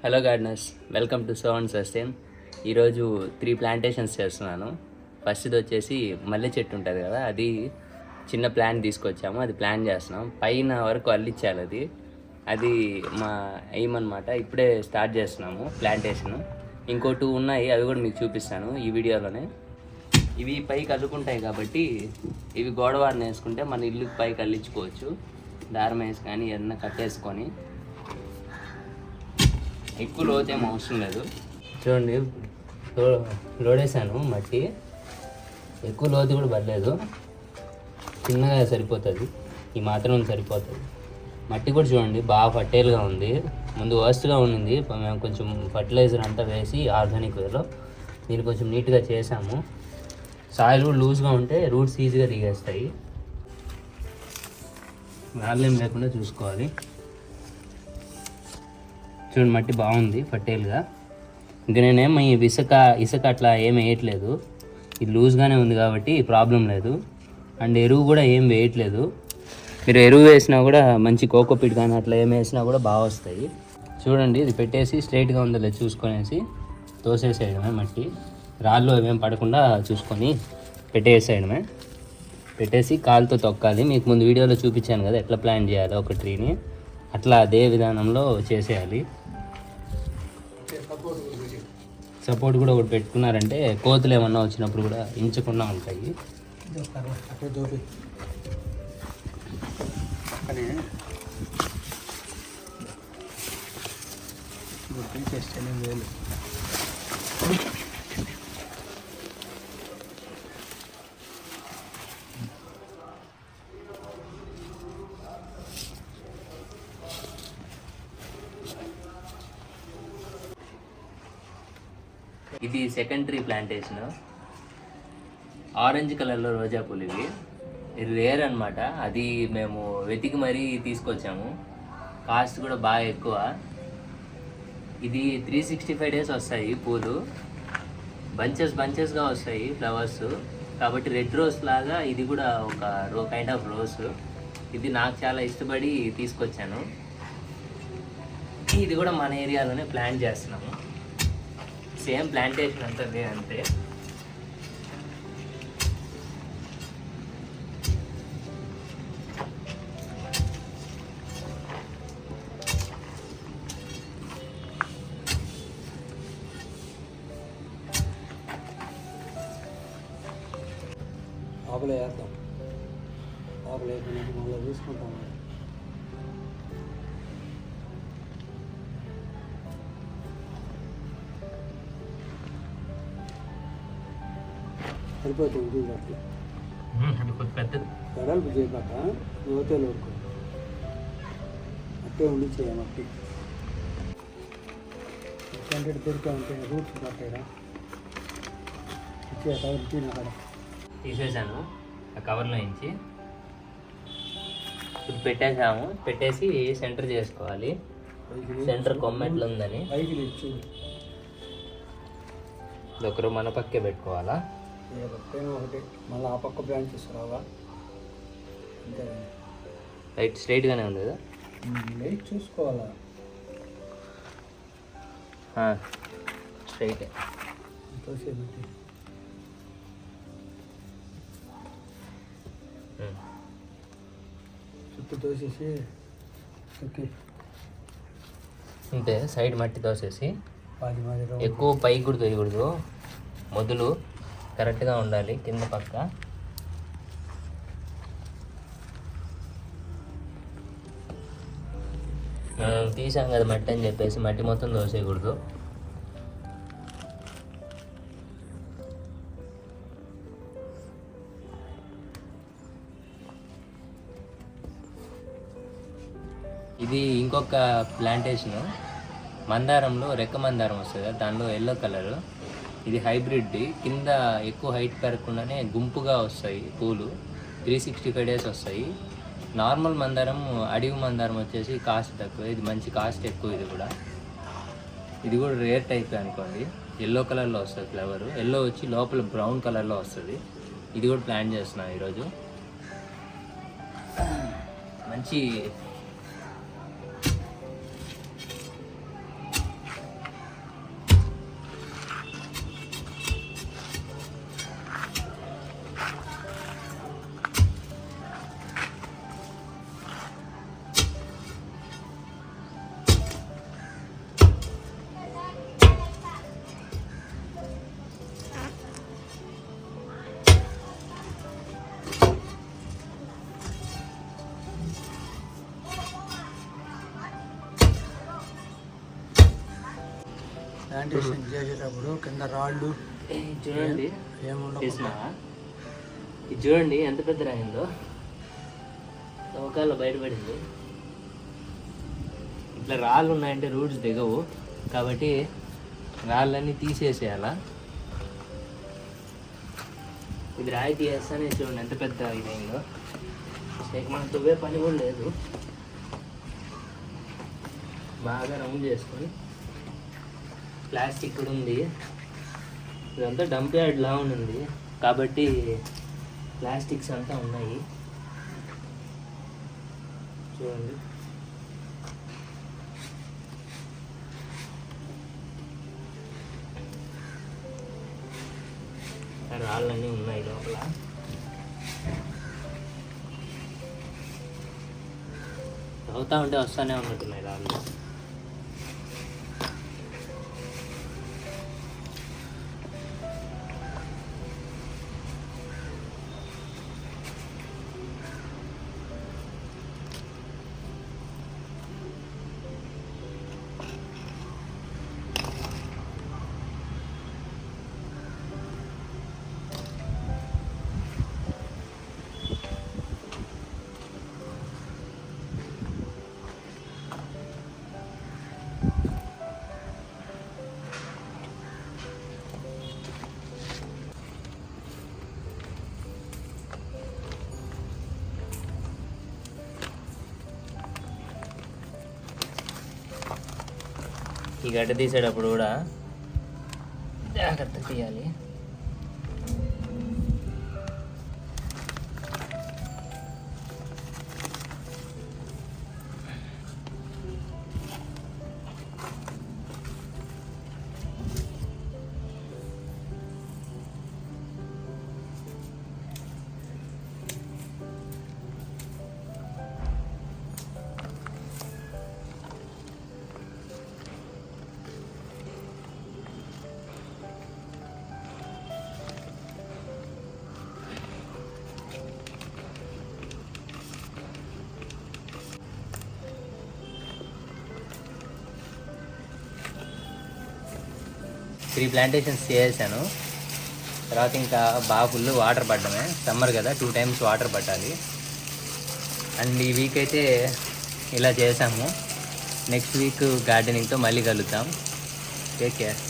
Hello gardeners, welcome to so and sustain. ఈరోజు 3 plantations చేస్తున్నాను. ఫస్ట్ది వచ్చేసి మల్లె చెట్టు ఉంటుంది కదా, అది చిన్న ప్లాంట్ తీసుకొచ్చాము, అది ప్లాన్ చేస్తున్నాం. పైన వరకు అల్లిచ్చాలి, అది మా ఎయిమ్ అనమాట. ఇప్పుడే స్టార్ట్ చేస్తున్నాము ప్లాంటేషన్. ఇంకో 2 ఉన్నాయి, అవి కూడా మీకు చూపిస్తాను ఈ వీడియోలోనే. ఇవి పైకి అల్లుకుంటాయి కాబట్టి ఇవి గోడవారిని వేసుకుంటే మన ఇల్లుకి పైకి అల్లించుకోవచ్చు. దారం వేసి కానీ ఏదన్నా కట్టేసుకొని, ఎక్కువ లోతు ఏం అవసరం లేదు. చూడండి, లోడేసాను మట్టి, ఎక్కువ లోతు కూడా పడలేదు, చిన్నగా సరిపోతుంది, ఈ మాత్రం సరిపోతుంది. మట్టి కూడా చూడండి బాగా ఫర్టైల్గా ఉంది. ముందు వర్స్ట్గా ఉండింది, మేము కొంచెం ఫర్టిలైజర్ అంతా వేసి ఆర్గానిక్ వేలో దీన్ని కొంచెం నీట్గా చేసాము. సాయిల్ కూడా లూజ్గా ఉంటే రూట్స్ ఈజీగా దిగేస్తాయి. రాళ్ళేం లేకుండా చూసుకోవాలి. చూడండి, మట్టి బాగుంది ఫర్టైల్గా. ఇంకా నేనేమో ఈ ఇసుక అట్లా ఏం వేయట్లేదు, ఇది లూజ్గానే ఉంది కాబట్టి ప్రాబ్లం లేదు. అండ్ ఎరువు కూడా ఏం వేయట్లేదు. మీరు ఎరువు వేసినా కూడా మంచి కోకోపీట్ కానీ అట్లా ఏం వేసినా కూడా బాగా వస్తాయి. చూడండి, ఇది పెట్టేసి స్ట్రైట్గా ఉందో లేదు చూసుకొనేసి తోసేసేయడమే. మట్టి రాళ్ళు ఏమేమి పడకుండా చూసుకొని పెట్టేసేయడమే. పెట్టేసి కాలుతో తొక్కాలి. మీకు ముందు వీడియోలో చూపించాను కదా ఎట్లా ప్లాన్ చేయాలో ఒక ట్రీని, అట్లా అదే విధానంలో చేసేయాలి. సపోర్ట్ కూడా ఒకటి పెట్టుకున్నారంటే కోతులు ఏమన్నా వచ్చినప్పుడు కూడా ఇంచకుండా ఉంటాయి. ఇది సెకండరీ ప్లాంటేషన్. ఆరెంజ్ కలర్లో రోజా పూలు ఇది రేర్ అనమాట. అది మేము వెతికి మరీ తీసుకొచ్చాము. కాస్ట్ కూడా బాగా ఎక్కువ. ఇది 365 days వస్తాయి పూలు, బంచెస్గా వస్తాయి ఫ్లవర్స్. కాబట్టి రెడ్ రోజ్ లాగా ఇది కూడా ఒక కైండ్ ఆఫ్ రోజ్. ఇది నాకు చాలా ఇష్టపడి తీసుకొచ్చాను. ఇది కూడా మన ఏరియాలోనే ప్లాంట్ చేస్తున్నాము. సేమ్ ప్లాంటేషన్ అంతే. ఆకులు వేద్దాం, ఆకులు వేసుకుని మళ్ళీ తీసుకుంటాం. సరిపోతుంది అట్లా వెడల్పు చేయబాక యువతలు వరకు అట్టే ఉండి చేయమట్టి. ఎట్లాంటి దొరికా ఉంటే రూట్స్ పట్టారా ఇచ్చేట అక్కడ తీసేసాను ఆ కవర్లో నుంచి. ఇప్పుడు పెట్టేసాము. పెట్టేసి సెంటర్ చేసుకోవాలి. సెంటర్ కొమ్మ ఎట్లా ఉందని పైకి ఇచ్చు ఒకరు మన పక్కే పెట్టుకోవాలా. ఒకటి మళ్ళీ ఆ పక్క బ్రాంచెస్ రావా, అంతే. రైట్ స్ట్రైట్గానే ఉంది కదా, లైట్ చూసుకోవాలా. స్ట్రైట్ తోసేది చుట్టూ తోసేసి అంతే. సైడ్ మట్టి తోసేసి మాది ఎక్కువ పైకి కూడా తోయకూడదు, మొదలు కరెక్ట్గా ఉండాలి కింద పక్క. తీసాం కదా మట్టి అని చెప్పేసి మట్టి మొత్తం దోసేయకూడదు. ఇది ఇంకొక ప్లాంటేషను, మందారంలో రెక్క మందారం వస్తుంది కదా, దానిలో ఎల్లో కలరు. ఇది హైబ్రిడ్. కింద ఎక్కువ హైట్ పెరగకుండానే గుంపుగా వస్తాయి పూలు. 365 days వస్తాయి. నార్మల్ మందారం, అడవి మందారం వచ్చేసి కాస్ట్ తక్కువ, ఇది మంచి కాస్ట్ ఎక్కువ. ఇది కూడా రేర్ టైప్ అనుకోండి. ఎల్లో కలర్లో వస్తుంది ఫ్లవర్. ఎల్లో వచ్చి లోపల బ్రౌన్ కలర్లో వస్తుంది. ఇది కూడా ప్లాన్ చేస్తున్నాను ఈరోజు. మంచి ప్లాంటేషన్ చేసేటప్పుడు కింద రాళ్ళు చూడండి ఏముండవు. చేసినావా? ఇది చూడండి ఎంత పెద్ద రాయిందో, తవ్వకాల్లో బయటపడింది. ఇట్లా రాళ్ళు ఉన్నాయంటే రూట్స్ దిగవు, కాబట్టి రాళ్ళన్నీ తీసేసేయాలా. ఇది రాయి తీసేస్తానే చూడండి ఎంత పెద్ద ఇదైందో. మనకు తువ్వే పని కూడా లేదు. బాగా రౌండ్ చేసుకొని ప్లాస్టిక్ కూడా ఉంది. ఇదంతా డంప్ యార్డ్ లా ఉంది కాబట్టి ప్లాస్టిక్స్ అంతా ఉన్నాయి చూడండి. రాళ్ళన్నీ ఉన్నాయి లోపల. అవుతా ఉంటే వస్తానే ఉన్నట్టున్నాయి రాళ్ళు. ఈ గడ్డ తీసేటప్పుడు కూడా జాగ్రత్త తీయాలి. త్రీ ప్లాంటేషన్స్ చేసాను. తర్వాత ఇంకా బాగా ఫుల్ వాటర్ పడ్డమే. సమ్మర్ కదా, 2 times వాటర్ పట్టాలి. అండ్ ఈ వీక్ అయితే ఇలా చేసాము. నెక్స్ట్ వీక్ గార్డెనింగ్తో మళ్ళీ కలుద్దాం. Take care.